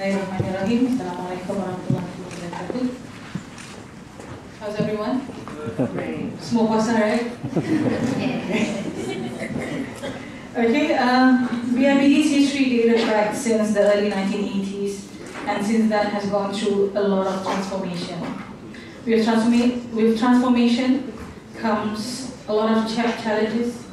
Bismillahirrahmanirrahim. Assalamualaikum warahmatullahi wabarakatuh. How's everyone? Great. Semua puasa, right? Okay, BIBD's history dated back since the early 1980s, and since then has gone through a lot of transformation. With transformation comes a lot of challenges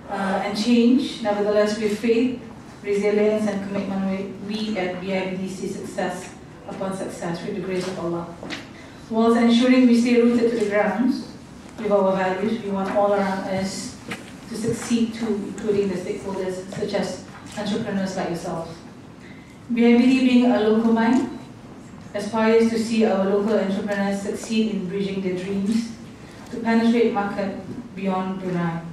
and change. Nevertheless, with faith, resilience and commitment, we at BIBD see success upon success with the grace of Allah. Whilst ensuring we stay rooted to the ground with our values, we want all around us to succeed too, including the stakeholders such as entrepreneurs like yourselves. BIBD, being a local mind, aspires to see our local entrepreneurs succeed in bridging their dreams to penetrate market beyond Brunei.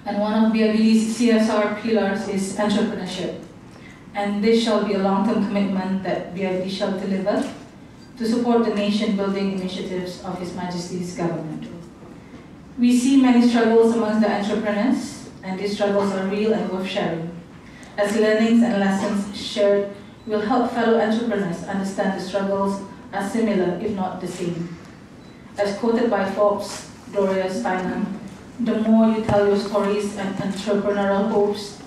And one of BIBD's CSR pillars is entrepreneurship. And this shall be a long-term commitment that BIBD shall deliver to support the nation-building initiatives of His Majesty's government. We see many struggles amongst the entrepreneurs, and these struggles are real and worth sharing, as learnings and lessons shared will help fellow entrepreneurs understand the struggles are similar, if not the same. As quoted by Forbes, Gloria Steinem, the more you tell your stories and entrepreneurial hopes,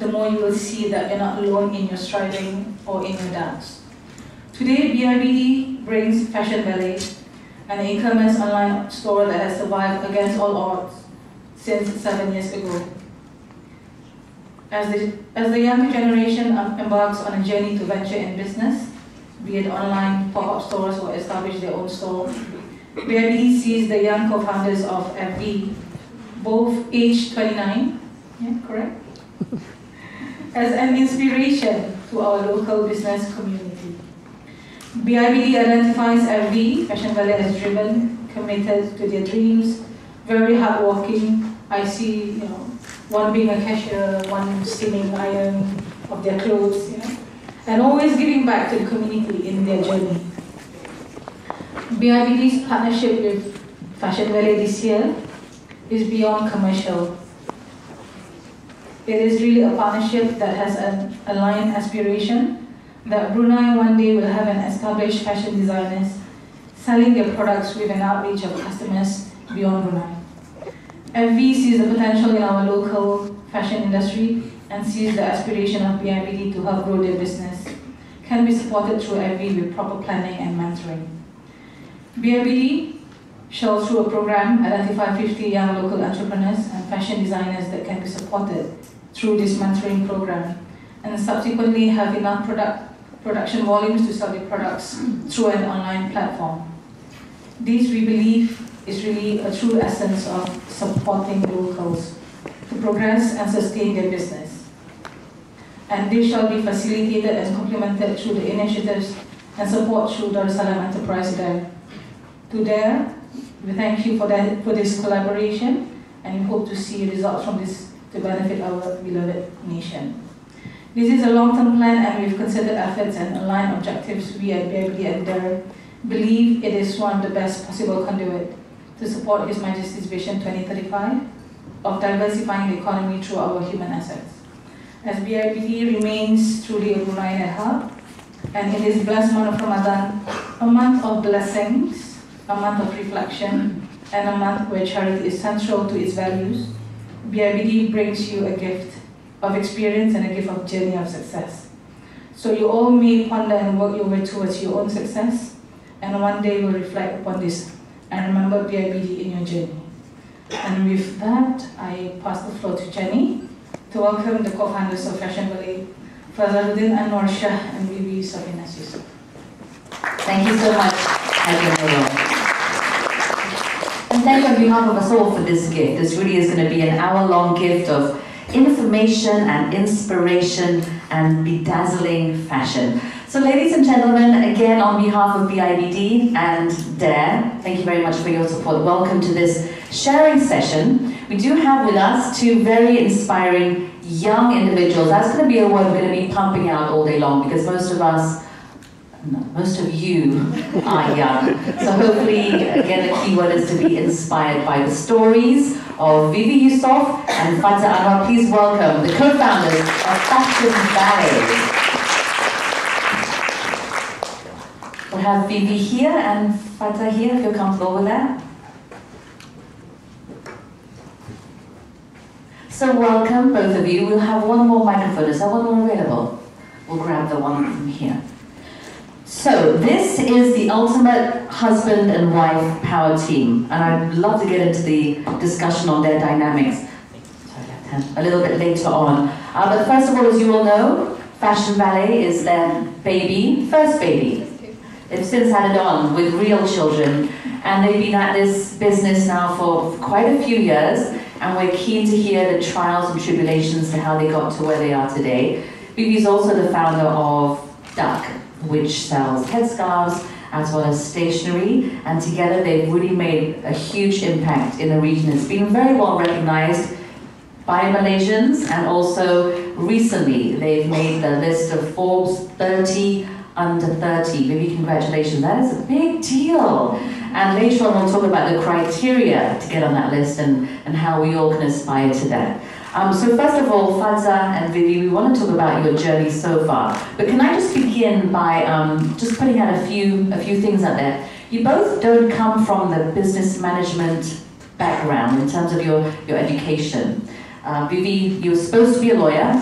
the more you will see that you're not alone in your striving or in your doubts. Today, BIBD brings Fashion Valet, an e-commerce online store that has survived against all odds since 7 years ago. As the younger generation embarks on a journey to venture in business, be it online, pop-up stores, or establish their own store, BIBD sees the young co-founders of FV, both aged 29, yeah, correct? As an inspiration to our local business community. BIBD identifies FV, Fashion Valet, as driven, committed to their dreams, very hardworking. I see, one being a cashier, one steaming iron of their clothes, and always giving back to the community in their journey. BIBD's partnership with Fashion Valet this year is beyond commercial. It is really a partnership that has an aligned aspiration that Brunei one day will have an established fashion designers selling their products with an outreach of customers beyond Brunei. FV sees the potential in our local fashion industry and sees the aspiration of BIBD to help grow their business can be supported through FV with proper planning and mentoring. BIBD shall, through a program, identify 50 young local entrepreneurs and fashion designers that can be supported through this mentoring program, and subsequently have enough production volumes to sell their products through an online platform. This, we believe, is really a true essence of supporting locals to progress and sustain their business. And this shall be facilitated and complemented through the initiatives and support through Darussalam Enterprise DARE. To DARE, we thank you for this collaboration, and we hope to see results from this to benefit our beloved nation. This is a long-term plan, and with concerted efforts and aligned objectives, we at BIBD and DARE believe it is one of the best possible conduit to support His Majesty's Vision 2035 of diversifying the economy through our human assets. As BIBD remains truly a Brunei hub, and in this blessed month of Ramadan, a month of blessings, a month of reflection, and a month where charity is central to its values, BIBD brings you a gift of experience and a gift of journey of success. So you all may ponder and work your way towards your own success, and one day will reflect upon this and remember BIBD in your journey. And with that, I pass the floor to Jenny to welcome the co-founders of Fashion Valet, Fadza Anuar and Vivy Yusof Fadza. Thank you so much, and thank you on behalf of us all for this gift. This really is going to be an hour-long gift of information and inspiration and bedazzling fashion. So ladies and gentlemen, again on behalf of BIBD and DARE, thank you very much for your support. Welcome to this sharing session. We do have with us two very inspiring young individuals. That's going to be a word we're going to be pumping out all day long, because most of you are young. So hopefully, again, the key word is to be inspired by the stories of Vivy Yusof and Fadza Anuar. Please welcome the co-founders of Fashion Valet. We'll have Vivy here and Fadza here, if you're comfortable with that. So welcome, both of you. We'll have one more microphone. Is there one more available? We'll grab the one from here. So this is the ultimate husband and wife power team, and I'd love to get into the discussion on their dynamics a little bit later on. But first of all, as you all know, Fashion Valet is their baby, first baby. They've since had it on with real children, and they've been at this business now for quite a few years, and we're keen to hear the trials and tribulations to how they got to where they are today. Vivy is also the founder of DARe, which sells headscarves as well as stationery, and together they've really made a huge impact in the region. It's been very well recognized by Malaysians, and also recently they've made the list of Forbes 30 under 30. Vivy, congratulations, that is a big deal. And later on we'll talk about the criteria to get on that list and how we all can aspire to that. So first of all, Fadza and Vivy, we want to talk about your journey so far. But can I just begin by just putting out a few things out there. You both don't come from the business management background in terms of your education. Vivy, you were supposed to be a lawyer.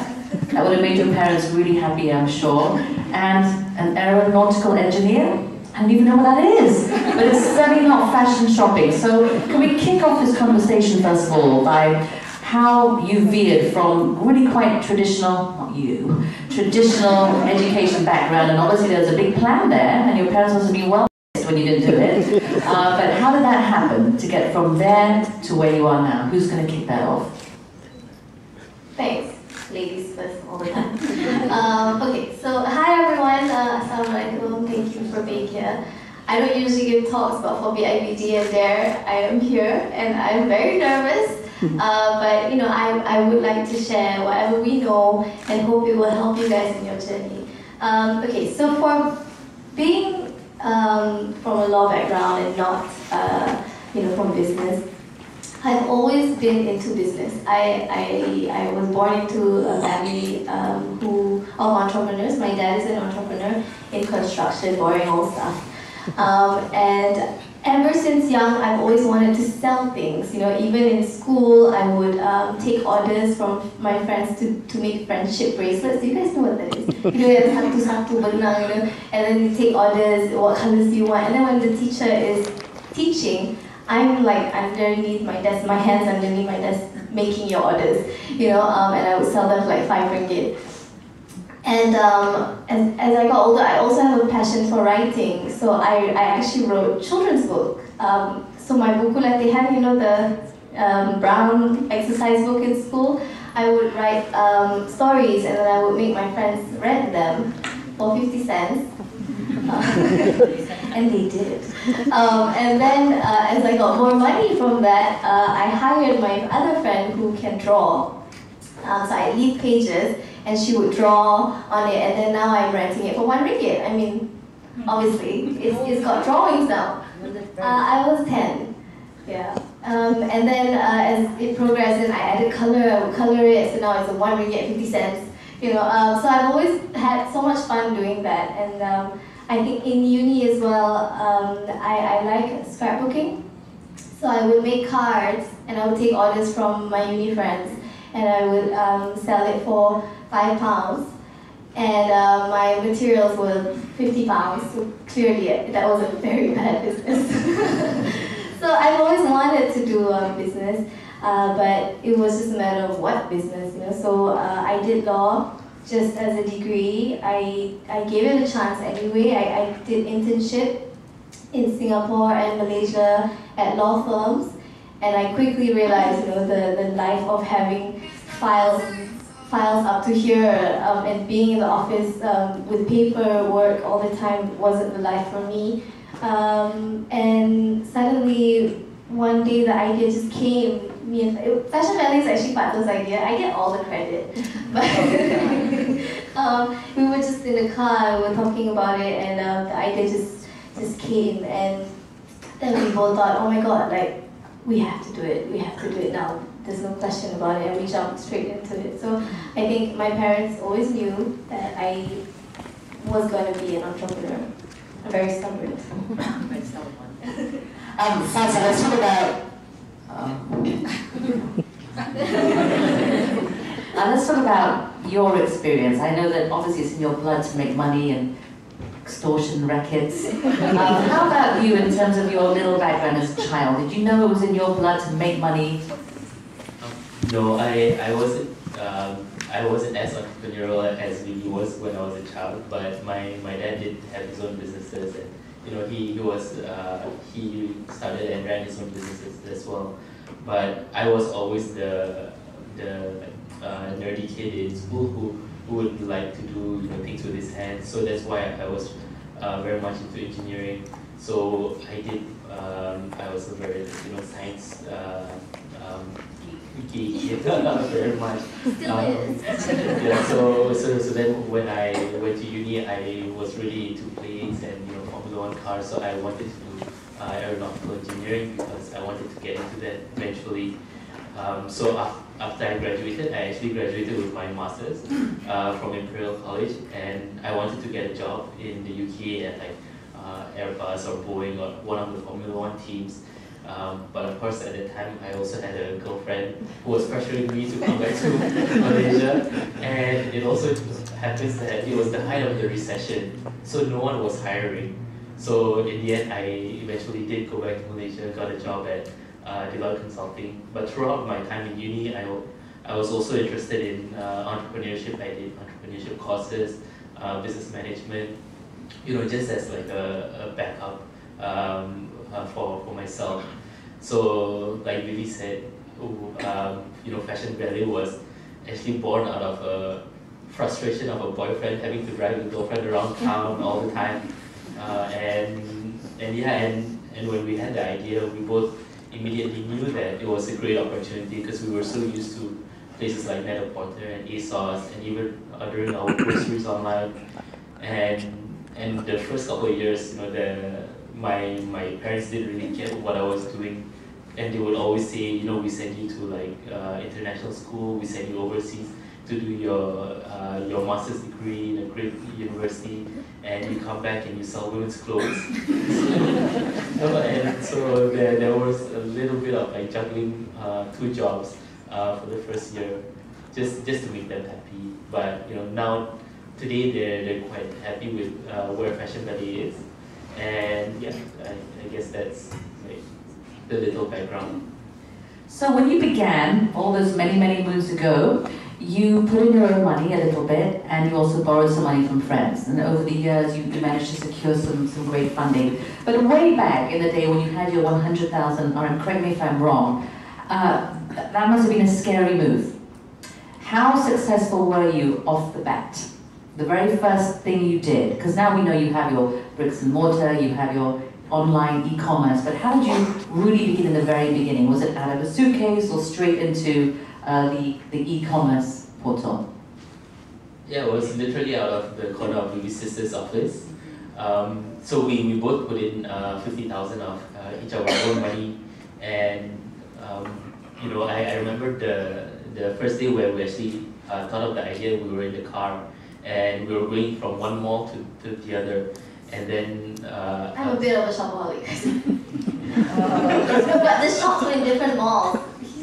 That would have made your parents really happy, I'm sure. And an aeronautical engineer. I don't even know what that is, but it's certainly not fashion shopping. So can we kick off this conversation first of all by how you veered from really quite traditional, not you, traditional education background, and obviously there's a big plan there, and your parents must have been well pissed when you didn't do it. But how did that happen to get from there to where you are now? Who's going to kick that off? Thanks. Ladies first all the time. Okay, so hi everyone. Assalamualaikum. Thank you for being here. I don't usually give talks, but for BIBD and DARe, I am here and I'm very nervous. But you know, I would like to share whatever we know and hope it will help you guys in your journey. Okay, so for being from a law background and not you know, from business, I've always been into business. I was born into a family of entrepreneurs. My dad is an entrepreneur in construction, boring old stuff. And ever since young, I've always wanted to sell things. You know, even in school, I would take orders from my friends to make friendship bracelets. Do you guys know what that is? You know, satu-satu benang, you know, and then you take orders, what colors do you want? And then when the teacher is teaching, I'm like underneath my desk, my hands underneath my desk, making your orders, you know, and I would sell them for like 5 ringgit. And as I got older, I also have a passion for writing, so I actually wrote children's book. So my buku latihan, you know, the brown exercise book in school, I would write stories and then I would make my friends read them for 50 cents. And they did. And then as I got more money from that, I hired my other friend who can draw. So I leave pages and she would draw on it, and then now I'm renting it for 1 ringgit. I mean, obviously, it's got drawings now. I was 10, yeah. And then as it progressed and I added color, I would color it, so now it's a 1 ringgit, 50 cents. You know, so I've always had so much fun doing that. And I think in uni as well, I like scrapbooking. So I would make cards and I would take orders from my uni friends and I would sell it for £5. And my materials were £50, so clearly that was a very bad business. So I've always wanted to do business, but it was just a matter of what business, you know. So I did law just as a degree. I gave it a chance anyway. I did internship in Singapore and Malaysia at law firms, and I quickly realized, you know, the life of having files up to here and being in the office with paperwork all the time wasn't the life for me. And suddenly one day the idea just came. Fashion Valet is actually Fadza's idea. I get all the credit. But we were just in the car and we were talking about it, and the idea just came, and then we both thought, oh my god, like, we have to do it now. There's no question about it, and we jumped straight into it. So I think my parents always knew that I was going to be an entrepreneur. I'm very stubborn. Fadza, let's talk about let's talk about your experience. I know that obviously it's in your blood to make money and extortion rackets. How about you in terms of your little background as a child? Did you know it was in your blood to make money? No, I wasn't as entrepreneurial as Vivy was when I was a child, but my dad did have his own businesses, and he started and ran his own businesses as well. But I was always the nerdy kid in school who would like to do things with his hands. So that's why I was very much into engineering. So I did. I was a very science geek very much. Still is. Yeah. So then when I went to uni, I was really into planes and Formula 1 cars. So I wanted to do aeronautical engineering because I wanted to get into that eventually. So after I graduated, I actually graduated with my master's from Imperial College, and I wanted to get a job in the UK at like Airbus or Boeing or one of the Formula 1 teams. But of course at that time I also had a girlfriend who was pressuring me to come back to Malaysia, and it also happens that it was the height of the recession, so no one was hiring. So in the end I eventually did go back to Malaysia, got a job at Deloitte Consulting. But throughout my time in uni, I was also interested in entrepreneurship. I did entrepreneurship courses, business management, just as like a backup for myself. So like Vivy said, Fashion Valet was actually born out of a frustration of a boyfriend having to drive his girlfriend around town all the time. And when we had the idea, we both immediately knew that it was a great opportunity because we were so used to places like Net-a-Porter and ASOS, and even ordering our groceries online. And the first couple of years, my parents didn't really get what I was doing, and they would always say, we send you to like international school, we send you overseas to do your master's degree in a great university, and you come back and you sell women's clothes. And so there was a little bit of like juggling 2 jobs for the first year, just to make them happy. But now today they're quite happy with where Fashion Valet is, and yeah, I guess that's like the little background. So when you began all those many moons ago, you put in your own money a little bit, and you also borrowed some money from friends. And over the years, you managed to secure some great funding. But way back in the day when you had your 100,000, or correct me if I'm wrong, that must have been a scary move. How successful were you off the bat? The very first thing you did, because now we know you have your bricks and mortar, you have your online e-commerce, but how did you really begin in the very beginning? Was it out of a suitcase or straight into the e-commerce portal? Yeah, it was literally out of the corner of Vivy's sister's office. So we both put in 50,000 of each of our own money, and I remember the first day where we actually thought of the idea. We were in the car and we were going from one mall to the other, and then I'm a bit of a shopaholic. But the shops were in different malls.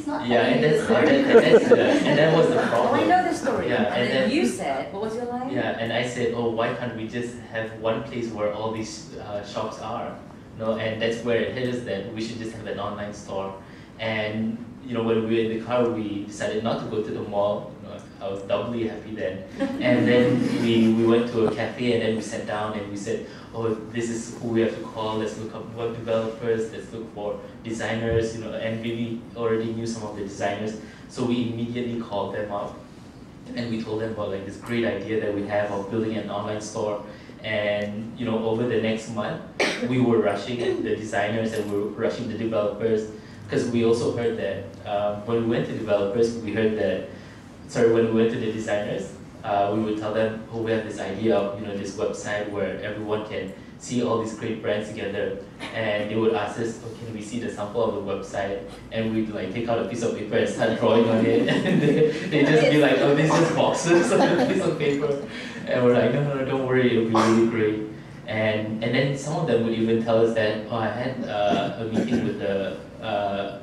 Yeah, and that was the problem. Oh, I know the story. Yeah, and then you said, what was your line? Yeah, and I said, oh, why can't we just have one place where all these shops are? And that's where it hit us that we should just have an online store. And when we were in the car, we decided not to go to the mall. I was doubly happy then. And then we went to a cafe, and then we sat down and we said, oh, this is who we have to call. Let's look up web developers. Let's look for designers. And Vivy already knew some of the designers, so we immediately called them up, and we told them about like this great idea that we have of building an online store. And over the next month, we were rushing the designers and we were rushing the developers, because we also heard that when we went to developers, when we went to the designers, we would tell them, oh, we have this idea of this website where everyone can see all these great brands together, and they would ask us, oh, can we see the sample of the website? And we'd like take out a piece of paper and start drawing on it, and they'd just be like, oh, these are just boxes on a piece of paper, and we're like, no, don't worry, it'll be really great. And then some of them would even tell us that, oh, I had a meeting with the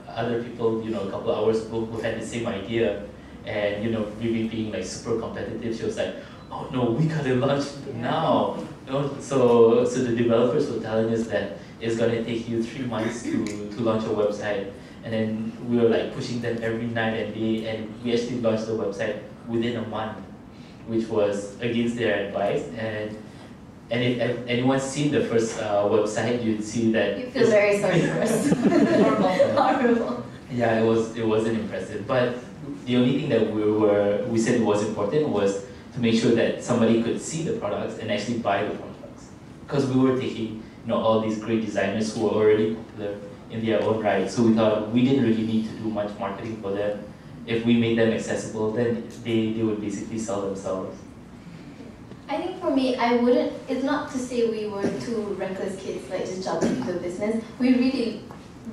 other people, you know, a couple of hours ago who had the same idea, and you know, Vivy being like super competitive, she was like, oh no, we gotta launch now. You know, so the developers were telling us that it's gonna take you 3 months to launch a website, and then we were like pushing them every night and day, and we actually launched the website within a month, which was against their advice. And if anyone's seen the first website, you'd see that You feel very sorry for us. Horrible. yeah, it wasn't impressive. But the only thing that we said was important was to make sure that somebody could see the products and actually buy the products, because we were taking, you know, all these great designers who were already popular in their own right. So we thought we didn't really need to do much marketing for them. If we made them accessible, then they would basically sell themselves. I think for me, it's not to say we were two reckless kids, like just jumping into the business. We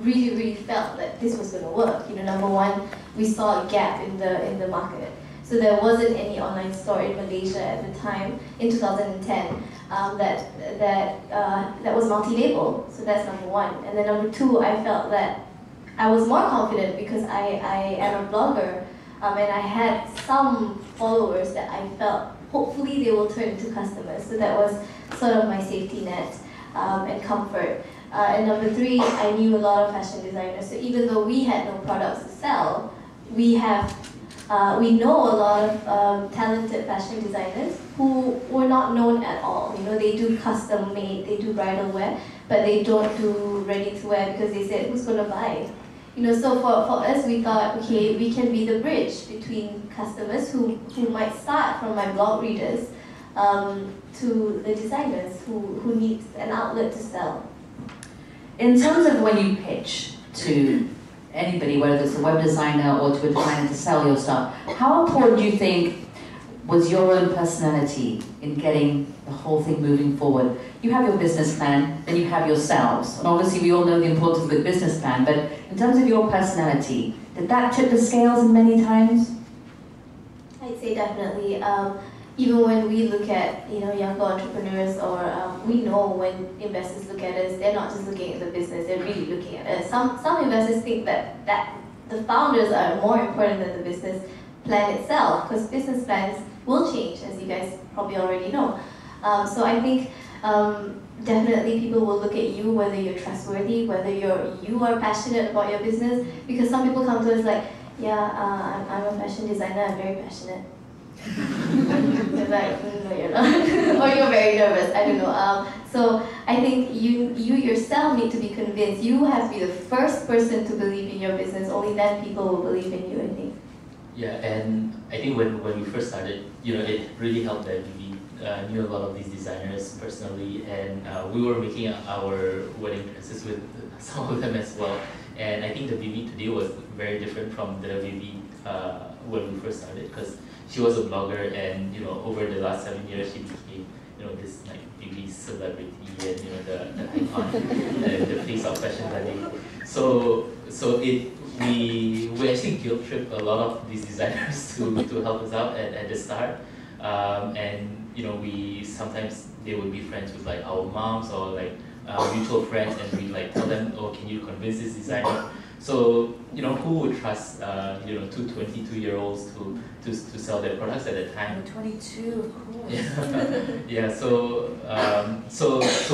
really felt that this was going to work. You know, number one, we saw a gap in the market. So there wasn't any online store in Malaysia at the time, in 2010, that was multi-label. So that's number one. And then number two, I felt that I was more confident because I am a blogger, and I had some followers that I felt hopefully they will turn into customers. So that was sort of my safety net and comfort. And number three, I knew a lot of fashion designers. So even though we had no products to sell, we know a lot of talented fashion designers who were not known at all. You know, they do custom made, they do bridal wear, but they don't do ready to wear because they said, who's gonna buy? You know, so for us, we thought, okay, we can be the bridge between customers who might start from my blog readers to the designers who need an outlet to sell. In terms of when you pitch to anybody, whether it's a web designer or to a designer to sell your stuff, how important do you think was your own personality in getting the whole thing moving forward? You have your business plan, then you have yourselves, and obviously we all know the importance of a good business plan, but in terms of your personality, did that tip the scales in many times? I'd say definitely. Even when we look at younger entrepreneurs, or we know when investors look at us, they're not just looking at the business, they're really looking at us. Some investors think that the founders are more important than the business plan itself, because business plans will change, as you guys probably already know. So I think definitely people will look at you, whether you're trustworthy, whether you are passionate about your business, because some people come to us like, yeah, I'm a fashion designer, I'm very passionate. You're like, no, you're not. Or you're very nervous, I don't know. So I think you yourself need to be convinced. You have to be the first person to believe in your business, only then people will believe in you, I think. Yeah, and I think when we first started, it really helped that we knew a lot of these designers personally, and we were making our wedding dresses with some of them as well. And I think the Vivy today was very different from the Vivy when we first started, because she was a blogger, and over the last 7 years she became this like Vivy celebrity, and the icon, the face of Fashion Valet. So we actually guilt tripped a lot of these designers to help us out at the start, and we sometimes they would be friends with like our moms or like mutual friends, and we like tell them, oh, can you convince this designer? So who would trust two 22-year-olds to sell their products at the time? 22, of course. Yeah. So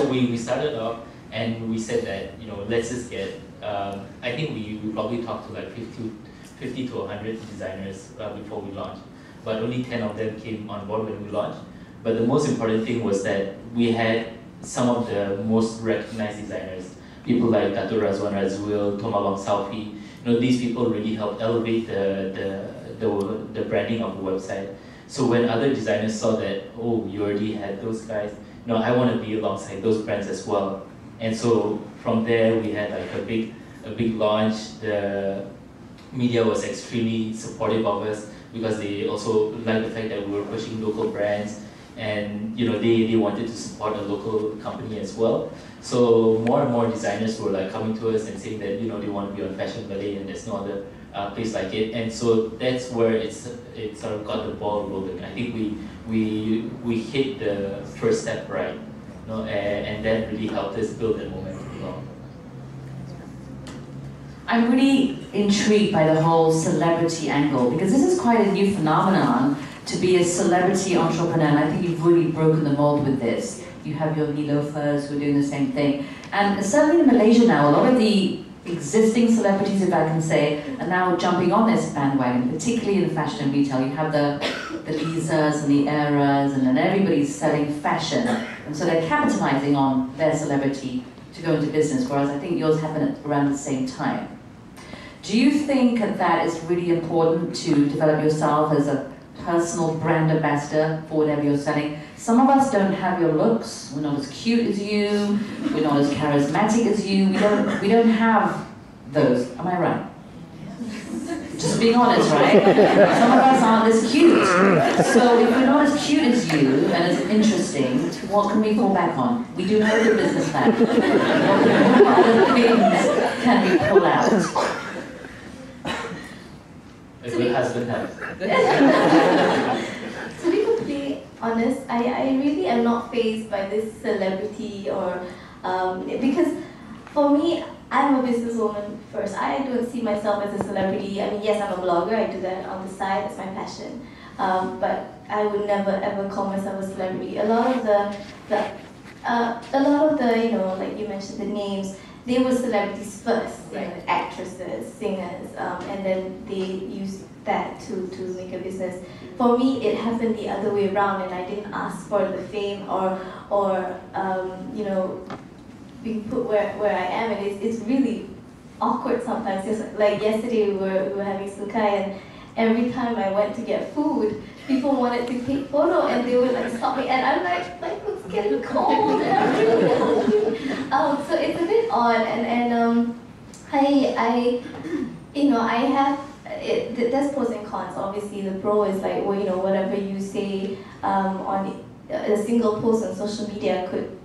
we started off, and we said that let's just get. I think we probably talked to like 50 to 100 designers before we launched, but only 10 of them came on board when we launched. But the most important thing was that we had some of the most recognized designers, people like Dato' Razwan Razul, Tomabang Salfi. These people really helped elevate the branding of the website. So when other designers saw that, oh, you already had those guys, I want to be alongside those brands as well. And so from there we had like a big launch. The media was extremely supportive of us, because they also liked the fact that we were pushing local brands, and they wanted to support a local company as well. So more and more designers were like coming to us and saying that they want to be on Fashion Valet, and there's no other place like it. And so that's where it sort of got the ball rolling. I think we hit the first step right. and that really helped us build that momentum along. I'm really intrigued by the whole celebrity angle, because this is quite a new phenomenon to be a celebrity entrepreneur, and I think you've really broken the mold with this. You have your Nilofers who are doing the same thing. And certainly in Malaysia now, a lot of the existing celebrities, if I can say, are now jumping on this bandwagon, particularly in fashion and retail. You have the Lisas and the Eras, and then everybody's selling fashion. And so they're capitalizing on their celebrity to go into business, whereas I think yours happened at around the same time. Do you think that it's really important to develop yourself as a personal brand ambassador for whatever you're selling? Some of us don't have your looks. We're not as cute as you. We're not as charismatic as you. We don't have those. Am I right? Just being honest, right? Some of us aren't as cute. So if we're not as cute as you and as interesting, what can we fall back on? We do have the business plan. What other things can we pull out? A good husband has. To be completely honest, I really am not fazed by this celebrity or because for me, I'm a businesswoman first. I don't see myself as a celebrity. I mean, yes, I'm a blogger. I do that on the side. It's my passion. But I would never ever call myself a celebrity. A lot of the you know, like you mentioned, the names. They were celebrities first, you know, actresses, singers, and then they used that to make a business. For me, it happened the other way around, and I didn't ask for the fame or you know, being put where I am, and it's really awkward sometimes. Just like yesterday, we were having sukai, and every time I went to get food, people wanted to take photo, and they would like stop me, and I'm like it's getting cold, and I'm really hungry. So it's a bit odd, and I you know, I have there's pros and cons. Obviously, the pro is like, well, you know, whatever you say on a single post on social media could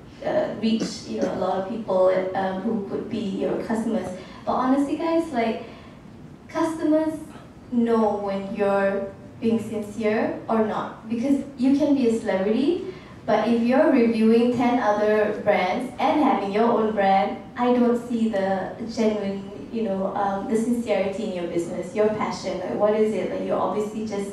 reach, you know, a lot of people who could be your customers. But honestly, guys, like, customers know when you're being sincere or not, because you can be a celebrity, but if you're reviewing 10 other brands and having your own brand, I don't see the genuine, you know, the sincerity in your business, your passion. Like, what is it? Like, you're obviously just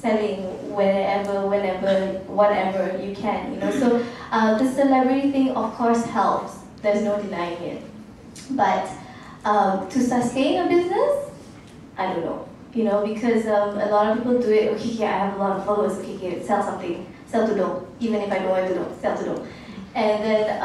selling wherever, whenever, whatever you can, you know. So the celebrity thing, of course, helps. There's no denying it. But to sustain a business, I don't know. You know, because a lot of people do it, okay, I have a lot of followers, okay, sell something, sell tudung, even if I don't want tudung, sell tudung. And then,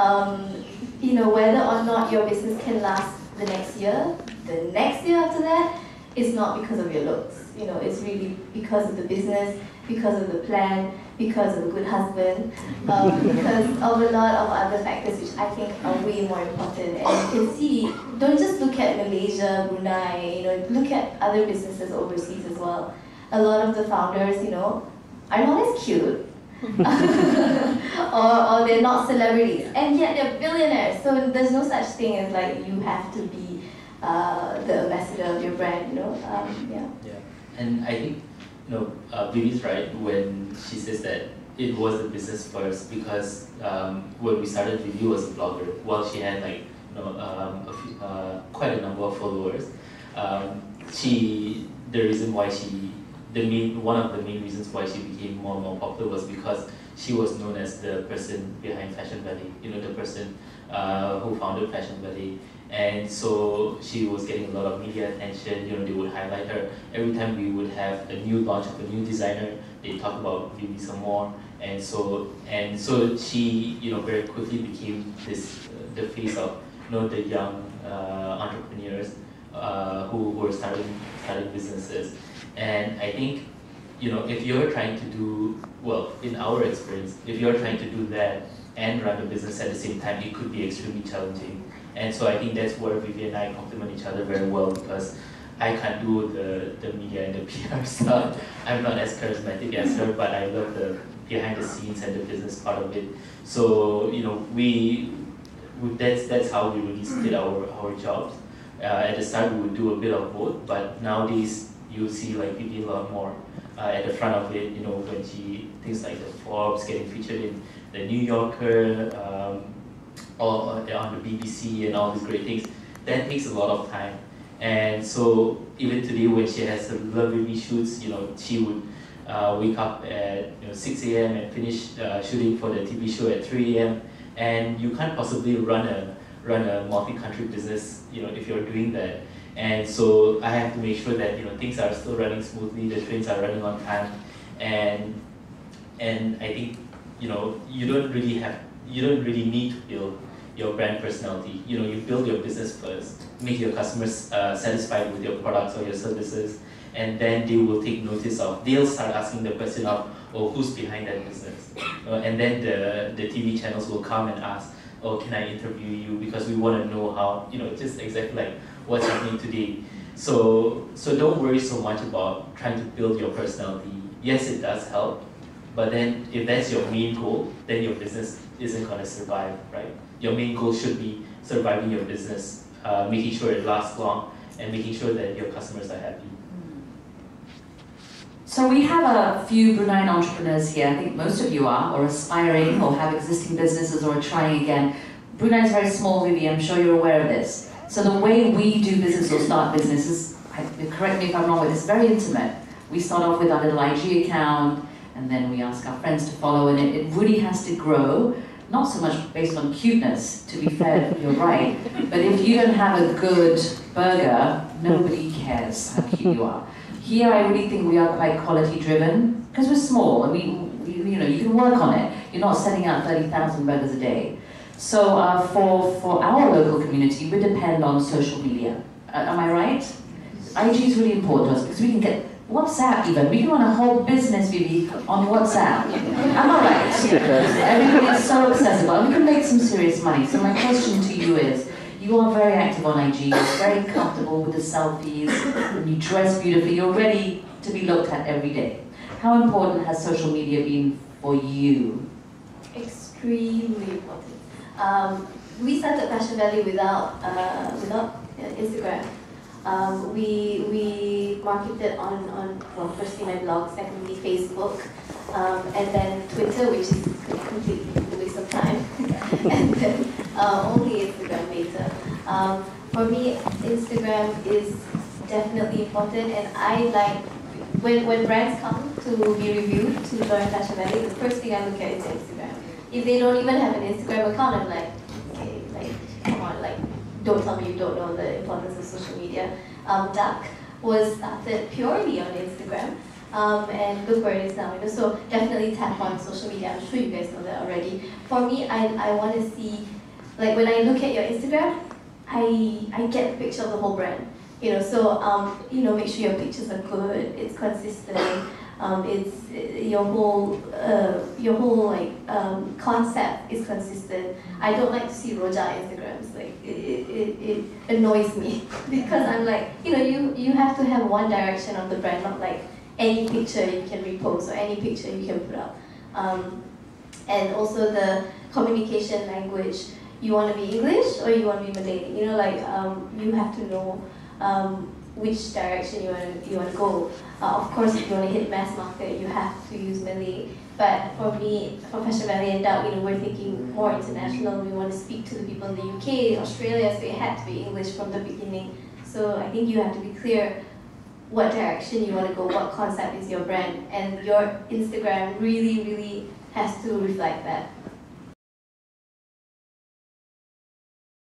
you know, whether or not your business can last the next year after that, it's not because of your looks. You know, it's really because of the business, because of the plan, because of a good husband, because of a lot of other factors which I think are way more important. And you can see, don't just look at Malaysia, Brunei, you know, look at other businesses overseas as well. A lot of the founders, you know, are not as cute. or they're not celebrities, and yet they're billionaires. So there's no such thing as like you have to be the ambassador of your brand, you know. Yeah, and I think, you know, Vivy's right when she says that it was a business first, because when we started, Vivy was a blogger. While she had, like, you know, quite a number of followers, one of the main reasons why she became more and more popular was because she was known as the person behind Fashion Valet, you know, the person who founded Fashion Valet. And so she was getting a lot of media attention, you know, they would highlight her. Every time we would have a new launch of a new designer, they talk about Vivy some more. And so she, you know, very quickly became the face of, you know, the young entrepreneurs who were starting businesses. And I think, you know, if you're trying to do, well, in our experience, if you're trying to do that and run a business at the same time, it could be extremely challenging. And so I think that's where Vivy and I complement each other very well, because I can't do the media and the PR stuff. I'm not as charismatic as her, but I love the behind the scenes and the business part of it. So, you know, that's how we really split our jobs. At the start, we would do a bit of both, but nowadays, you'll see like Vivy a lot more at the front of it, you know, when things like the Forbes getting featured in the New Yorker, or on the BBC and all these great things. That takes a lot of time. And so even today when she has the Love Vivy shoots, you know, she would wake up at 6 a.m. and finish shooting for the TV show at 3 a.m. And you can't possibly run a multi-country business, you know, if you're doing that. And so I have to make sure that, you know, things are still running smoothly, the trains are running on time, and I think, you know, you don't really need to build your brand personality. You know, you build your business first, make your customers satisfied with your products or your services, and then they will take notice of, they'll start asking the question of, oh, who's behind that business? And then the TV channels will come and ask, oh, can I interview you? Because we want to know how, you know, just exactly like what's happening today. So don't worry so much about trying to build your personality. Yes, it does help, but then if that's your main goal, then your business isn't going to survive, right? Your main goal should be surviving your business, making sure it lasts long, and making sure that your customers are happy. So we have a few Bruneian entrepreneurs here. I think most of you are, or aspiring, or have existing businesses, or are trying again. Brunei is very small, Vivy. I'm sure you're aware of this. So the way we do business or start businesses, correct me if I'm wrong, but it's very intimate. We start off with our little IG account, and then we ask our friends to follow, and it really has to grow. Not so much based on cuteness, to be fair, you're right. But if you don't have a good burger, nobody cares how cute you are. Here, I really think we are quite quality-driven, because we're small, and we, you know, you can work on it. You're not sending out 30,000 burgers a day. So for our local community, we depend on social media. Am I right? IG is really important to us, because we can get WhatsApp even. We can run a whole business, Vivy, on WhatsApp. Am I right? Everybody is so accessible, and we can make some serious money. So my question to you is, you are very active on IG, you're very comfortable with the selfies, and you dress beautifully, you're ready to be looked at every day. How important has social media been for you? Extremely important. We started Fashion Valet without Instagram. We marketed on well, firstly my blog, secondly Facebook, and then Twitter, which is completely a waste of time, and then only Instagram later. For me, Instagram is definitely important, and I like when brands come to be reviewed to join Fashion Valet, the first thing I look at is Instagram. If they don't even have an Instagram account, I'm like, okay, like come on, like don't tell me you don't know the importance of social media. Duck was started purely on Instagram, and look where it is now. You know, so definitely tap on social media. I'm sure you guys know that already. For me, I want to see, like when I look at your Instagram, I get a picture of the whole brand. You know, so make sure your pictures are good. It's consistent. It's your whole concept is consistent. I don't like to see Roja Instagrams. Like it annoys me because I'm like, you have to have one direction of the brand, not like any picture you can repost or any picture you can put up. And also the communication language. You want to be English or you want to be Malay? You have to know which direction you want to go. Of course, if you want to hit mass market, you have to use Malay. But for me, for Fashion Valet and DARe, we're thinking more international. We want to speak to the people in the UK, Australia, so it had to be English from the beginning. So I think you have to be clear what direction you want to go, what concept is your brand, and your Instagram really, really has to reflect that.